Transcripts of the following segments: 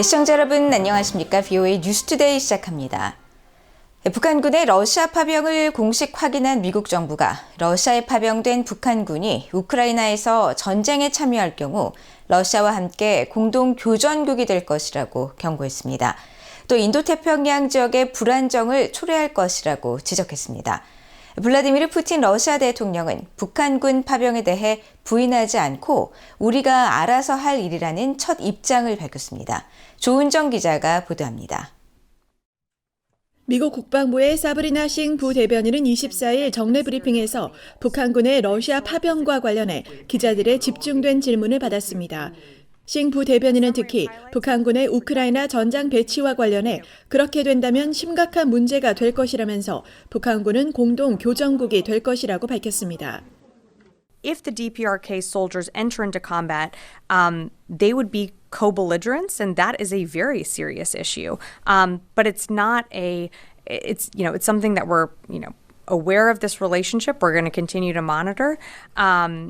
시청자 여러분 안녕하십니까? VOA 뉴스투데이 시작합니다. 북한군의 러시아 파병을 공식 확인한 미국 정부가 러시아에 파병된 북한군이 우크라이나에서 전쟁에 참여할 경우 러시아와 함께 공동 교전국이 될 것이라고 경고했습니다. 또 인도태평양 지역의 불안정을 초래할 것이라고 지적했습니다. 블라디미르 푸틴 러시아 대통령은 북한군 파병에 대해 부인하지 않고 우리가 알아서 할 일이라는 첫 입장을 밝혔습니다. 조은정 기자가 보도합니다. 미국 국방부의 사브리나 싱 부대변인은 24일 정례 브리핑에서 북한군의 러시아 파병과 관련해 기자들의 집중된 질문을 받았습니다. 싱 부대변인은 특히 북한군의 우크라이나 전장 배치와 관련해 그렇게 된다면 심각한 문제가 될 것이라면서 북한군은 공동 교전국이 될 것이라고 밝혔습니다. If the DPRK soldiers enter into combat, they would be co-belligerents, and that is a very serious issue. But it's not it's something that we're, aware of this relationship. We're going to continue to monitor. I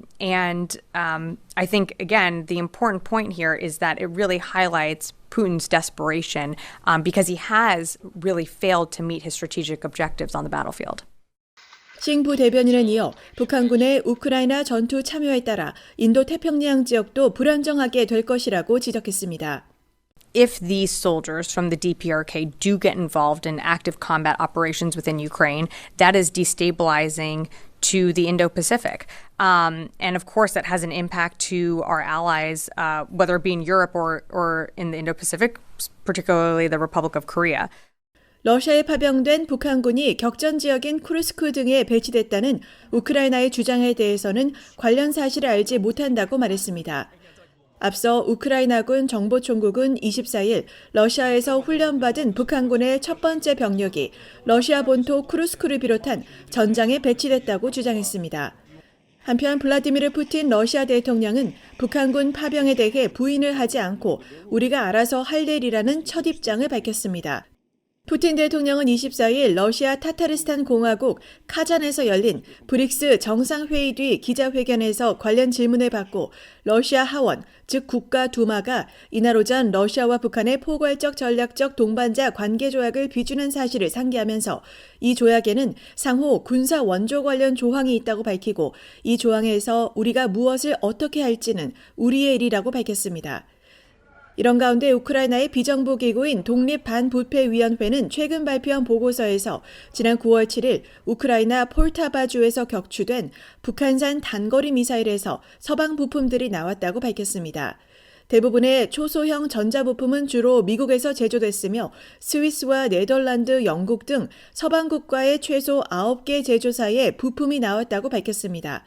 think, again, the important point here is that it really highlights Putin's desperation because he has really failed to meet his strategic objectives on the battlefield. 싱 부대변인은 이어 북한군의 우크라이나 전투 참여에 따라 인도 태평양 지역도 불안정하게 될 것이라고 지적했습니다. If these soldiers from the DPRK do get involved in active combat operations within Ukraine, that is destabilizing to the Indo-Pacific. And of course, that has an impact to our allies, whether it be in Europe or in the Indo-Pacific, particularly the Republic of Korea. 러시아에 파병된 북한군이 격전 지역인 쿠르스크 등에 배치됐다는 우크라이나의 주장에 대해서는 관련 사실을 알지 못한다고 말했습니다. 앞서 우크라이나군 정보총국은 24일 러시아에서 훈련받은 북한군의 첫 번째 병력이 러시아 본토 쿠르스크를 비롯한 전장에 배치됐다고 주장했습니다. 한편 블라디미르 푸틴 러시아 대통령은 북한군 파병에 대해 부인을 하지 않고 우리가 알아서 할 일이라는 첫 입장을 밝혔습니다. 푸틴 대통령은 24일 러시아 타타르스탄 공화국 카잔에서 열린 브릭스 정상회의 뒤 기자회견에서 관련 질문을 받고 러시아 하원, 즉 국가두마가 이날 오전 러시아와 북한의 포괄적 전략적 동반자 관계 조약을 비준한 사실을 상기하면서 이 조약에는 상호 군사 원조 관련 조항이 있다고 밝히고 이 조항에서 우리가 무엇을 어떻게 할지는 우리의 일이라고 밝혔습니다. 이런 가운데 우크라이나의 비정부 기구인 독립반부패위원회는 최근 발표한 보고서에서 지난 9월 7일 우크라이나 폴타바주에서 격추된 북한산 단거리 미사일에서 서방 부품들이 나왔다고 밝혔습니다. 대부분의 초소형 전자부품은 주로 미국에서 제조됐으며 스위스와 네덜란드, 영국 등 서방 국가의 최소 9개 제조사에 부품이 나왔다고 밝혔습니다.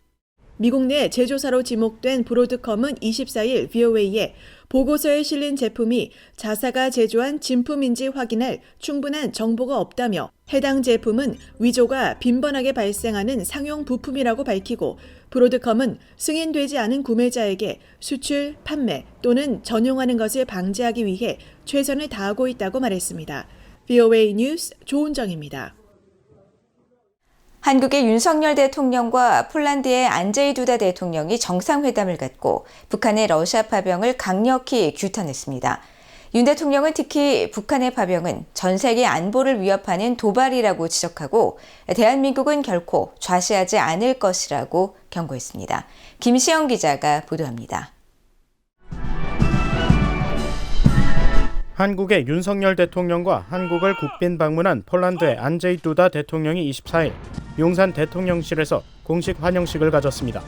미국 내 제조사로 지목된 브로드컴은 24일 VOA에 보고서에 실린 제품이 자사가 제조한 진품인지 확인할 충분한 정보가 없다며 해당 제품은 위조가 빈번하게 발생하는 상용 부품이라고 밝히고 브로드컴은 승인되지 않은 구매자에게 수출, 판매 또는 전용하는 것을 방지하기 위해 최선을 다하고 있다고 말했습니다. VOA 뉴스 조은정입니다. 한국의 윤석열 대통령과 폴란드의 안제이 두다 대통령이 정상회담을 갖고 북한의 러시아 파병을 강력히 규탄했습니다. 윤 대통령은 특히 북한의 파병은 전 세계 안보를 위협하는 도발이라고 지적하고 대한민국은 결코 좌시하지 않을 것이라고 경고했습니다. 김시영 기자가 보도합니다. 한국의 윤석열 대통령과 한국을 국빈 방문한 폴란드의 안제이 두다 대통령이 24일 용산 대통령실에서 공식 환영식을 가졌습니다.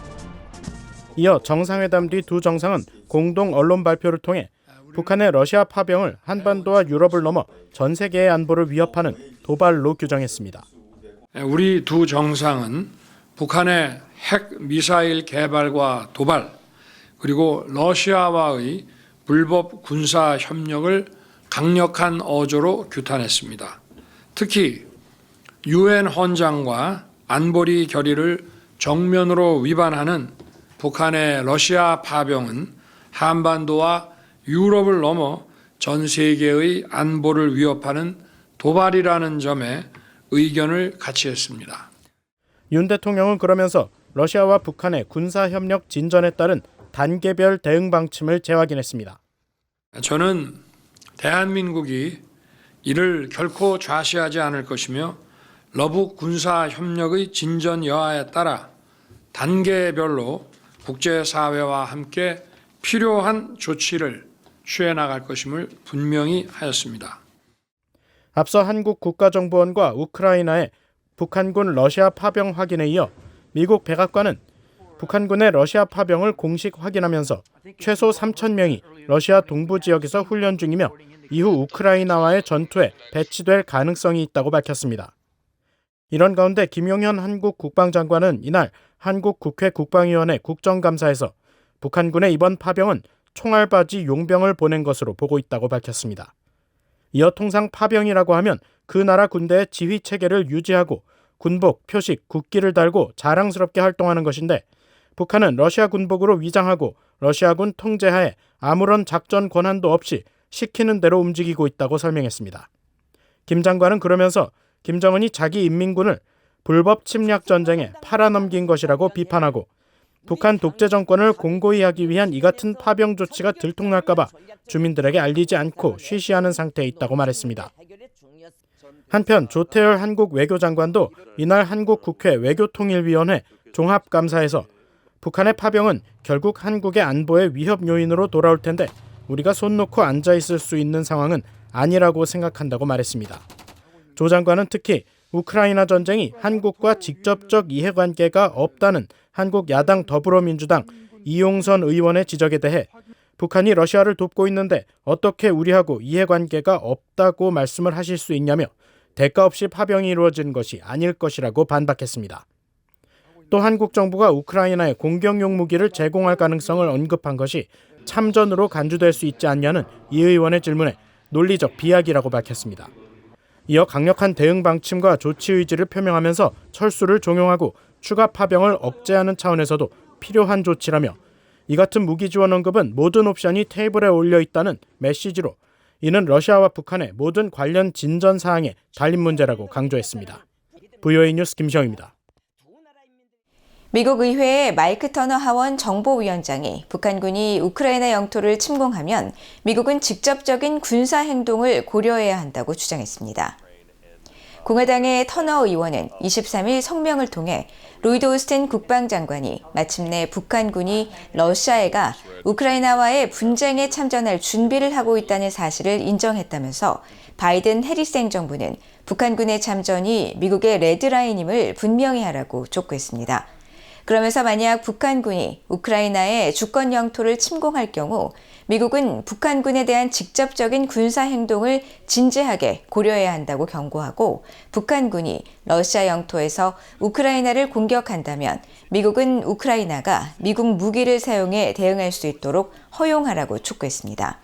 이어 정상회담 뒤 두 정상은 공동 언론 발표를 통해 북한의 러시아 파병을 한반도와 유럽을 넘어 전 세계의 안보를 위협하는 도발로 규정했습니다. 우리 두 정상은 북한의 핵 미사일 개발과 도발, 그리고 러시아와의 불법 군사 협력을 강력한 어조로 규탄했습니다. 특히 유엔 헌장과 안보리 결의를 정면으로 위반하는 북한의 러시아 파병은 한반도와 유럽을 넘어 전 세계의 안보를 위협하는 도발이라는 점에 의견을 같이 했습니다. 윤 대통령은 그러면서 러시아와 북한의 군사협력 진전에 따른 단계별 대응 방침을 재확인했습니다. 저는 대한민국이 이를 결코 좌시하지 않을 것이며 러북 군사 협력의 진전 여하에 따라 단계별로 국제사회와 함께 필요한 조치를 취해 나갈 것임을 분명히 하였습니다. 앞서 한국 국가정보원과 우크라이나의 북한군 러시아 파병 확인에 이어 미국 백악관은 북한군의 러시아 파병을 공식 확인하면서 최소 3,000명이 러시아 동부 지역에서 훈련 중이며 이후 우크라이나와의 전투에 배치될 가능성이 있다고 밝혔습니다. 이런 가운데 김용현 한국 국방장관은 이날 한국 국회 국방위원회 국정감사에서 북한군의 이번 파병은 총알바지 용병을 보낸 것으로 보고 있다고 밝혔습니다. 이어 통상 파병이라고 하면 그 나라 군대의 지휘 체계를 유지하고 군복, 표식, 국기를 달고 자랑스럽게 활동하는 것인데 북한은 러시아 군복으로 위장하고 러시아군 통제하에 아무런 작전 권한도 없이 시키는 대로 움직이고 있다고 설명했습니다. 김 장관은 그러면서 김정은이 자기 인민군을 불법 침략 전쟁에 팔아넘긴 것이라고 비판하고 북한 독재 정권을 공고히 하기 위한 이 같은 파병 조치가 들통날까 봐 주민들에게 알리지 않고 쉬쉬하는 상태에 있다고 말했습니다. 한편 조태열 한국 외교장관도 이날 한국 국회 외교통일위원회 종합감사에서 북한의 파병은 결국 한국의 안보의 위협 요인으로 돌아올 텐데 우리가 손 놓고 앉아있을 수 있는 상황은 아니라고 생각한다고 말했습니다. 조 장관은 특히 우크라이나 전쟁이 한국과 직접적 이해관계가 없다는 한국 야당 더불어민주당 이용선 의원의 지적에 대해 북한이 러시아를 돕고 있는데 어떻게 우리하고 이해관계가 없다고 말씀을 하실 수 있냐며 대가 없이 파병이 이루어진 것이 아닐 것이라고 반박했습니다. 또 한국 정부가 우크라이나에 공격용 무기를 제공할 가능성을 언급한 것이 참전으로 간주될 수 있지 않냐는 이 의원의 질문에 논리적 비약이라고 밝혔습니다. 이어 강력한 대응 방침과 조치 의지를 표명하면서 철수를 종용하고 추가 파병을 억제하는 차원에서도 필요한 조치라며 이 같은 무기 지원 언급은 모든 옵션이 테이블에 올려 있다는 메시지로 이는 러시아와 북한의 모든 관련 진전 사항에 달린 문제라고 강조했습니다. VOA 뉴스 김시영입니다. 미국 의회의 마이크 터너 하원 정보위원장이 북한군이 우크라이나 영토를 침공하면 미국은 직접적인 군사 행동을 고려해야 한다고 주장했습니다. 공화당의 터너 의원은 23일 성명을 통해 로이드 오스틴 국방장관이 마침내 북한군이 러시아에 가 우크라이나와의 분쟁에 참전할 준비를 하고 있다는 사실을 인정했다면서 바이든 해리스 행정부는 북한군의 참전이 미국의 레드라인임을 분명히 하라고 촉구했습니다. 그러면서 만약 북한군이 우크라이나의 주권 영토를 침공할 경우 미국은 북한군에 대한 직접적인 군사 행동을 진지하게 고려해야 한다고 경고하고 북한군이 러시아 영토에서 우크라이나를 공격한다면 미국은 우크라이나가 미국 무기를 사용해 대응할 수 있도록 허용하라고 촉구했습니다.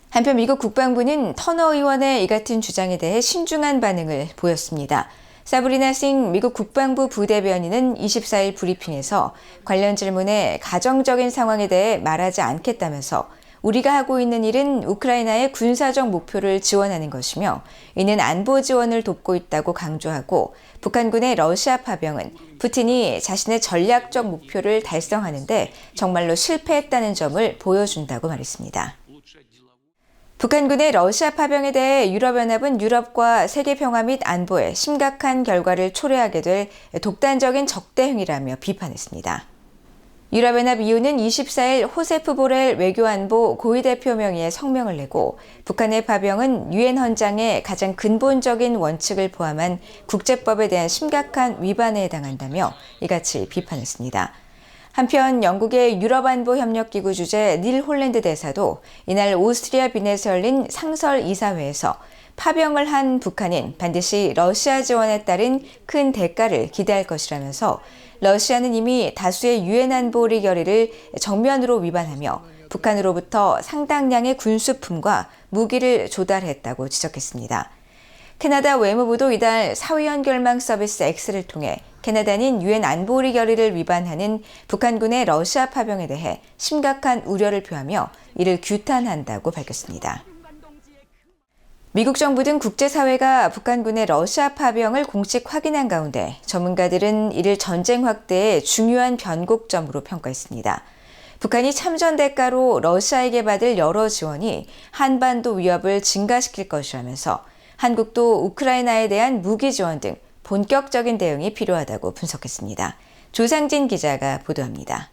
한편 미국 국방부는 터너 의원의 이 같은 주장에 대해 신중한 반응을 보였습니다. 사브리나 싱 미국 국방부 부대변인은 24일 브리핑에서 관련 질문에 가정적인 상황에 대해 말하지 않겠다면서 우리가 하고 있는 일은 우크라이나의 군사적 목표를 지원하는 것이며 이는 안보 지원을 돕고 있다고 강조하고 북한군의 러시아 파병은 푸틴이 자신의 전략적 목표를 달성하는데 정말로 실패했다는 점을 보여준다고 말했습니다. 북한군의 러시아 파병에 대해 유럽연합은 유럽과 세계 평화 및 안보에 심각한 결과를 초래하게 될 독단적인 적대 행위라며 비판했습니다. 유럽연합 EU는 24일 호세프 보렐 외교안보 고위대표 명의의 성명을 내고 북한의 파병은 유엔 헌장의 가장 근본적인 원칙을 포함한 국제법에 대한 심각한 위반에 해당한다며 이같이 비판했습니다. 한편 영국의 유럽안보협력기구 주재 닐 홀랜드 대사도 이날 오스트리아 빈에서 열린 상설 이사회에서 파병을 한 북한인 반드시 러시아 지원에 따른 큰 대가를 기대할 것이라면서 러시아는 이미 다수의 유엔 안보리 결의를 정면으로 위반하며 북한으로부터 상당량의 군수품과 무기를 조달했다고 지적했습니다. 캐나다 외무부도 이달 사회연 결망 서비스 X를 통해 캐나다는 유엔 안보리 결의를 위반하는 북한군의 러시아 파병에 대해 심각한 우려를 표하며 이를 규탄한다고 밝혔습니다. 미국 정부 등 국제사회가 북한군의 러시아 파병을 공식 확인한 가운데 전문가들은 이를 전쟁 확대의 중요한 변곡점으로 평가했습니다. 북한이 참전 대가로 러시아에게 받을 여러 지원이 한반도 위협을 증가시킬 것이라면서 한국도 우크라이나에 대한 무기 지원 등 본격적인 대응이 필요하다고 분석했습니다. 조상진 기자가 보도합니다.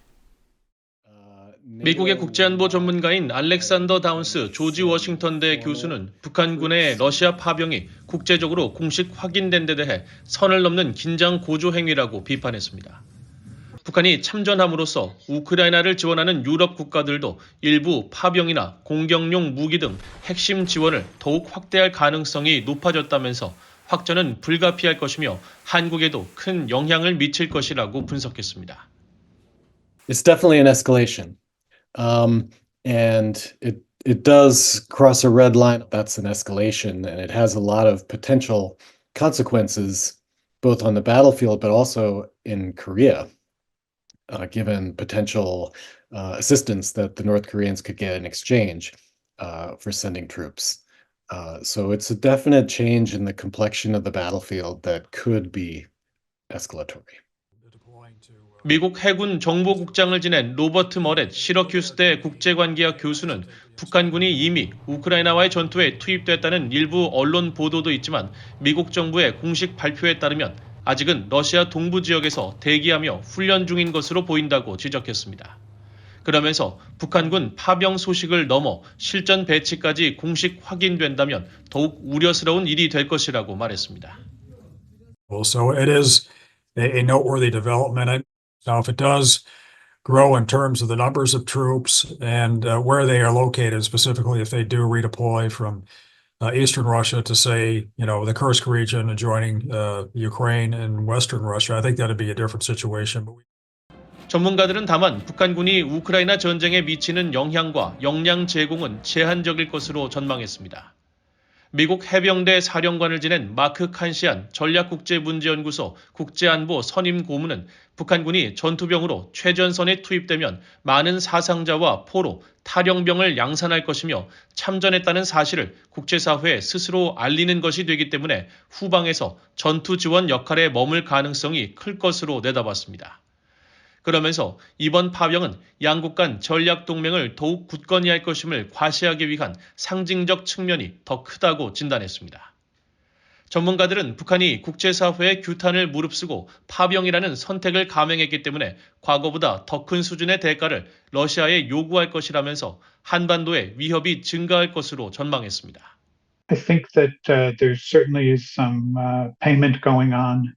미국의 국제안보 전문가인 알렉산더 다운스 조지 워싱턴대 교수는 북한군의 러시아 파병이 국제적으로 공식 확인된 데 대해 선을 넘는 긴장 고조 행위라고 비판했습니다. 북한이 참전함으로써 우크라이나를 지원하는 유럽 국가들도 일부 파병이나 공격용 무기 등 핵심 지원을 더욱 확대할 가능성이 높아졌다면서 확전은 불가피할 것이며 한국에도 큰 영향을 미칠 것이라고 분석했습니다. It's definitely an escalation. And it does cross a red line. That's an escalation, and it has a lot of potential consequences, both on the battlefield, but also in Korea, given potential assistance that the North Koreans could get in exchange for sending troops. So it's a definite change in the complexion of the battlefield that could be escalatory. 미국 해군 정보국장을 지낸 로버트 머렛 시러큐스대 국제관계학 교수는 북한군이 이미 우크라이나와의 전투에 투입됐다는 일부 언론 보도도 있지만 미국 정부의 공식 발표에 따르면 아직은 러시아 동부 지역에서 대기하며 훈련 중인 것으로 보인다고 지적했습니다. 그러면서 북한군 파병 소식을 넘어 실전 배치까지 공식 확인된다면 더욱 우려스러운 일이 될 것이라고 말했습니다. So it is a noteworthy development. Now, if it does grow in terms of the numbers of troops and where they are located, specifically if they do redeploy from eastern Russia to, say, the Kursk region adjoining Ukraine and western Russia, I think that'd be a different situation. 전문가들은 다만 북한군이 우크라이나 전쟁에 미치는 영향과 역량 제공은 제한적일 것으로 전망했습니다. 미국 해병대 사령관을 지낸 마크 칸시안 전략국제문제연구소 국제안보 선임 고문은 북한군이 전투병으로 최전선에 투입되면 많은 사상자와 포로, 탈영병을 양산할 것이며 참전했다는 사실을 국제사회에 스스로 알리는 것이 되기 때문에 후방에서 전투 지원 역할에 머물 가능성이 클 것으로 내다봤습니다. 그러면서 이번 파병은 양국 간 전략 동맹을 더욱 굳건히 할 것임을 과시하기 위한 상징적 측면이 더 크다고 진단했습니다. 전문가들은 북한이 국제사회의 규탄을 무릅쓰고 파병이라는 선택을 감행했기 때문에 과거보다 더 큰 수준의 대가를 러시아에 요구할 것이라면서 한반도의 위협이 증가할 것으로 전망했습니다. I think that there certainly is some payment going on.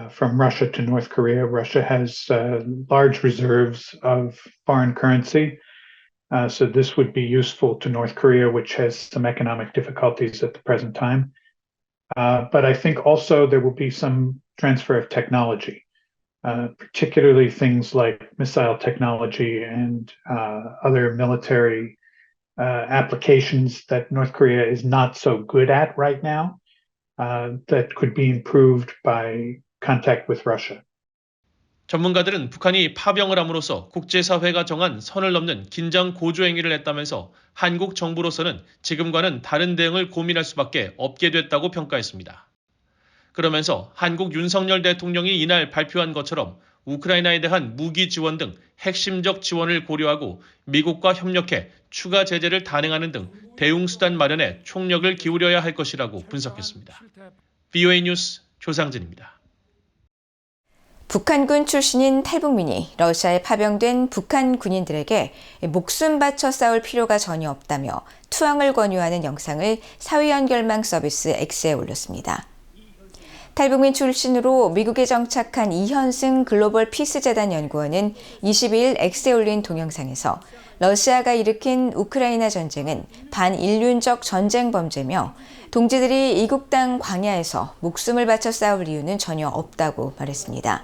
From Russia to North Korea. Russia has large reserves of foreign currency, so this would be useful to North Korea, which has some economic difficulties at the present time. But I think also there will be some transfer of technology, particularly things like missile technology and other military applications that North Korea is not so good at right now, that could be improved by contact with Russia. 전문가들은 북한이 파병을 함으로써 국제사회가 정한 선을 넘는 긴장 고조 행위를 했다면서 한국 정부로서는 지금과는 다른 대응을 고민할 수밖에 없게 됐다고 평가했습니다. 그러면서 한국 윤석열 대통령이 이날 발표한 것처럼 우크라이나에 대한 무기 지원 등 핵심적 지원을 고려하고 미국과 협력해 추가 제재를 단행하는 등 대응수단 마련에 총력을 기울여야 할 것이라고 분석했습니다. VOA 뉴스 조상진입니다. 북한군 출신인 탈북민이 러시아에 파병된 북한 군인들에게 목숨 바쳐 싸울 필요가 전혀 없다며 투항을 권유하는 영상을 사회연결망 서비스 X에 올렸습니다. 탈북민 출신으로 미국에 정착한 이현승 글로벌 피스재단 연구원은 22일 X에 올린 동영상에서 러시아가 일으킨 우크라이나 전쟁은 반인륜적 전쟁 범죄며 동지들이 이국 땅 광야에서 목숨을 바쳐 싸울 이유는 전혀 없다고 말했습니다.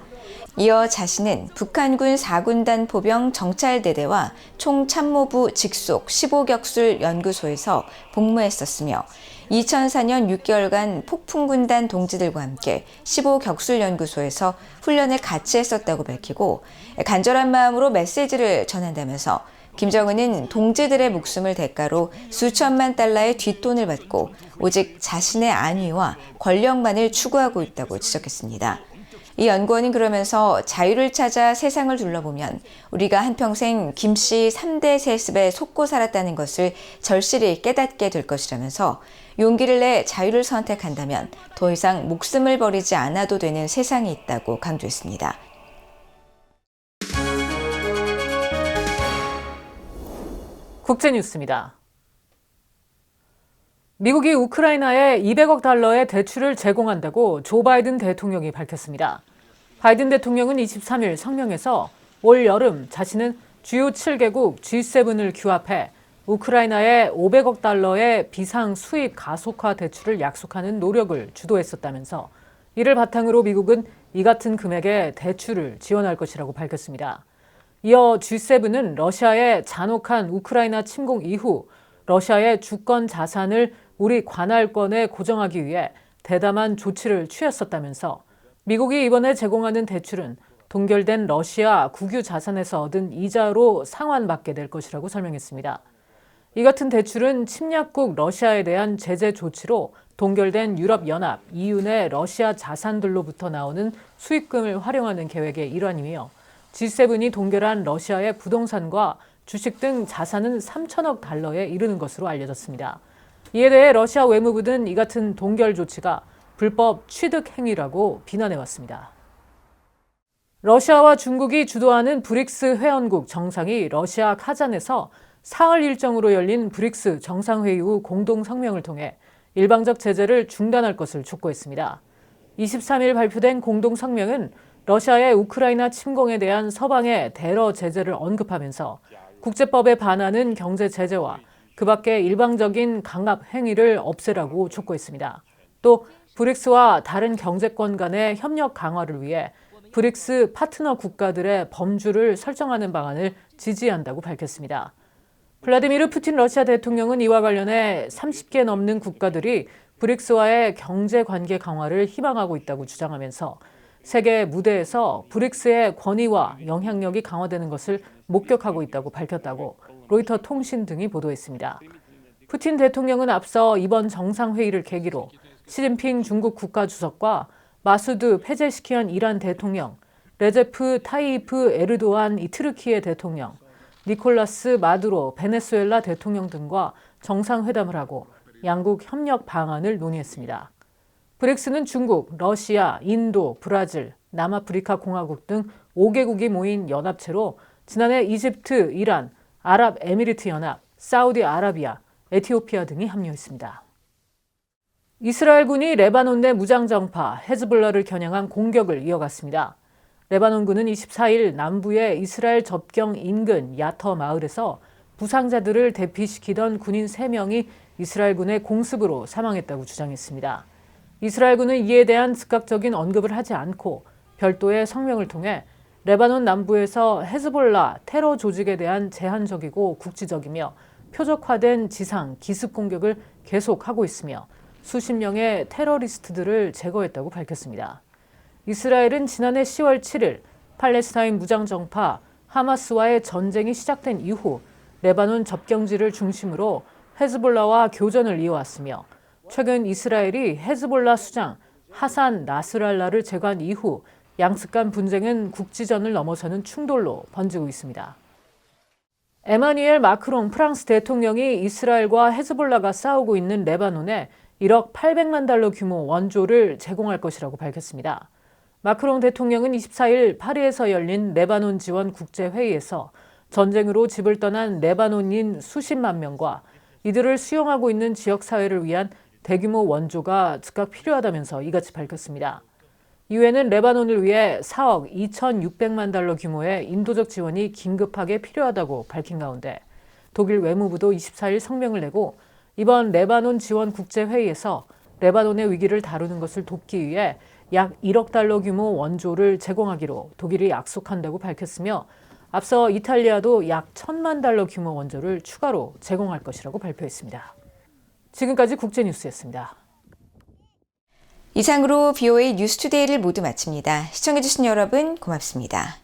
이어 자신은 북한군 4군단 포병 정찰대대와 총참모부 직속 15격술 연구소에서 복무했었으며 2004년 6개월간 폭풍군단 동지들과 함께 15격술 연구소에서 훈련을 같이 했었다고 밝히고 간절한 마음으로 메시지를 전한다면서 김정은은 동지들의 목숨을 대가로 수천만 달러의 뒷돈을 받고 오직 자신의 안위와 권력만을 추구하고 있다고 지적했습니다. 이 연구원은 그러면서 자유를 찾아 세상을 둘러보면 우리가 한평생 김씨 3대 세습에 속고 살았다는 것을 절실히 깨닫게 될 것이라면서 용기를 내 자유를 선택한다면 더 이상 목숨을 버리지 않아도 되는 세상이 있다고 강조했습니다. 국제뉴스입니다. 미국이 우크라이나에 200억 달러의 대출을 제공한다고 조 바이든 대통령이 밝혔습니다. 바이든 대통령은 23일 성명에서 올 여름 자신은 주요 7개국 G7을 규합해 우크라이나에 500억 달러의 비상 수입 가속화 대출을 약속하는 노력을 주도했었다면서 이를 바탕으로 미국은 이 같은 금액의 대출을 지원할 것이라고 밝혔습니다. 이어 G7은 러시아의 잔혹한 우크라이나 침공 이후 러시아의 주권 자산을 우리 관할권에 고정하기 위해 대담한 조치를 취했었다면서 미국이 이번에 제공하는 대출은 동결된 러시아 국유 자산에서 얻은 이자로 상환받게 될 것이라고 설명했습니다. 이 같은 대출은 침략국 러시아에 대한 제재 조치로 동결된 유럽연합, EU 내 러시아 자산들로부터 나오는 수익금을 활용하는 계획의 일환이며 G7이 동결한 러시아의 부동산과 주식 등 자산은 3천억 달러에 이르는 것으로 알려졌습니다. 이에 대해 러시아 외무부는 이 같은 동결 조치가 불법 취득 행위라고 비난해왔습니다. 러시아와 중국이 주도하는 브릭스 회원국 정상이 러시아 카잔에서 사흘 일정으로 열린 브릭스 정상회의 후 공동 성명을 통해 일방적 제재를 중단할 것을 촉구했습니다. 23일 발표된 공동 성명은 러시아의 우크라이나 침공에 대한 서방의 대러 제재를 언급하면서 국제법에 반하는 경제 제재와 그 밖의 일방적인 강압 행위를 없애라고 촉구했습니다. 또 브릭스와 다른 경제권 간의 협력 강화를 위해 브릭스 파트너 국가들의 범주를 설정하는 방안을 지지한다고 밝혔습니다. 블라디미르 푸틴 러시아 대통령은 이와 관련해 30개 넘는 국가들이 브릭스와의 경제 관계 강화를 희망하고 있다고 주장하면서 세계 무대에서 브릭스의 권위와 영향력이 강화되는 것을 목격하고 있다고 밝혔다고 로이터 통신 등이 보도했습니다. 푸틴 대통령은 앞서 이번 정상회의를 계기로 시진핑 중국 국가주석과 마수드 페제시키안 이란 대통령, 레제프 타이이프 에르도안 터키의 대통령, 니콜라스 마두로 베네수엘라 대통령 등과 정상회담을 하고 양국 협력 방안을 논의했습니다. 브릭스는 중국, 러시아, 인도, 브라질, 남아프리카 공화국 등 5개국이 모인 연합체로 지난해 이집트, 이란, 아랍에미리트 연합, 사우디아라비아, 에티오피아 등이 합류했습니다. 이스라엘군이 레바논 내 무장정파 헤즈볼라를 겨냥한 공격을 이어갔습니다. 레바논군은 24일 남부의 이스라엘 접경 인근 야터 마을에서 부상자들을 대피시키던 군인 3명이 이스라엘군의 공습으로 사망했다고 주장했습니다. 이스라엘군은 이에 대한 즉각적인 언급을 하지 않고 별도의 성명을 통해 레바논 남부에서 헤즈볼라 테러 조직에 대한 제한적이고 국지적이며 표적화된 지상, 기습 공격을 계속하고 있으며 수십 명의 테러리스트들을 제거했다고 밝혔습니다. 이스라엘은 지난해 10월 7일 팔레스타인 무장정파 하마스와의 전쟁이 시작된 이후 레바논 접경지를 중심으로 헤즈볼라와 교전을 이어왔으며 최근 이스라엘이 헤즈볼라 수장 하산 나스랄라를 제거한 이후 양측 간 분쟁은 국지전을 넘어서는 충돌로 번지고 있습니다. 에마뉘엘 마크롱 프랑스 대통령이 이스라엘과 헤즈볼라가 싸우고 있는 레바논에 1억 800만 달러 규모 원조를 제공할 것이라고 밝혔습니다. 마크롱 대통령은 24일 파리에서 열린 레바논 지원 국제회의에서 전쟁으로 집을 떠난 레바논인 수십만 명과 이들을 수용하고 있는 지역사회를 위한 대규모 원조가 즉각 필요하다면서 이같이 밝혔습니다. 이후에는 레바논을 위해 4억 2,600만 달러 규모의 인도적 지원이 긴급하게 필요하다고 밝힌 가운데 독일 외무부도 24일 성명을 내고 이번 레바논 지원 국제회의에서 레바논의 위기를 다루는 것을 돕기 위해 약 1억 달러 규모 원조를 제공하기로 독일이 약속한다고 밝혔으며 앞서 이탈리아도 약 1,000만 달러 규모 원조를 추가로 제공할 것이라고 발표했습니다. 지금까지 국제뉴스였습니다. 이상으로 BOA 뉴스투데이를 모두 마칩니다. 시청해주신 여러분 고맙습니다.